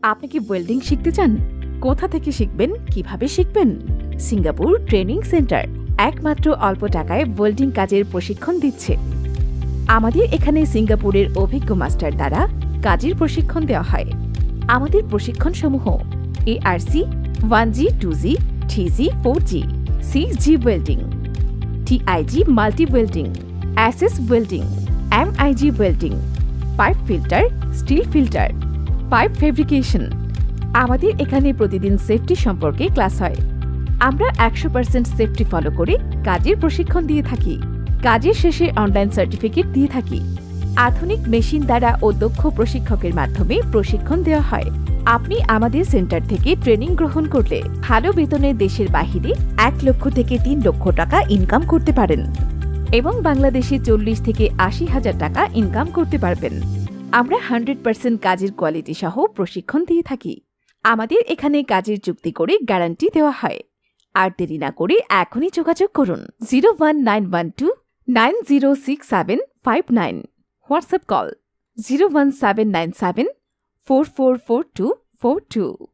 আপনি কি ওয়েল্ডিং শিখতে চান? কোথা থেকে শিখবেন, কিভাবে শিখবেন? সিঙ্গাপুর ট্রেনিং সেন্টার একমাত্র অল্প টাকায় ওয়েল্ডিং কাজের প্রশিক্ষণ দিচ্ছে। আমাদের এখানে সিঙ্গাপুরের অভিজ্ঞ মাস্টার দ্বারা কাজের প্রশিক্ষণ দেওয়া হয়। আমাদের প্রশিক্ষণসমূহ ARC 1G 2G 3G 4G 6G welding, TIG multi welding, SS welding, MIG welding, pipe filter, steel filter, pipe fabrication. আমাদের এখানে প্রতিদিন সেফটি সম্পর্কে ক্লাস হয়। আমরা 100% সেফটি ফলো করে কাজের প্রশিক্ষণ দিয়ে থাকি। কাজের শেষে অনলাইন সার্টিফিকেট দিয়ে থাকি। আধুনিক মেশিন দ্বারা ও দক্ষ প্রশিক্ষকের মাধ্যমে প্রশিক্ষণ দেওয়া হয়। আপনি আমাদের সেন্টার থেকে ট্রেনিং গ্রহণ করলে ভালো বেতনে দেশের বাহিরে 1 লক্ষ থেকে 3 লক্ষ টাকা ইনকাম করতে পারেন এবং বাংলাদেশে 40 থেকে 80 হাজার টাকা ইনকাম করতে পারবেন। আমরা 100% কাজের কোয়ালিটি সহ প্রশিক্ষণ দিয়ে থাকি। আমাদের এখানে কাজের চুক্তি করে গ্যারান্টি দেওয়া হয়। আর দেরি না করে এখনই যোগাযোগ করুন 01912 906759, হোয়াটসঅ্যাপ কল 01797 444242।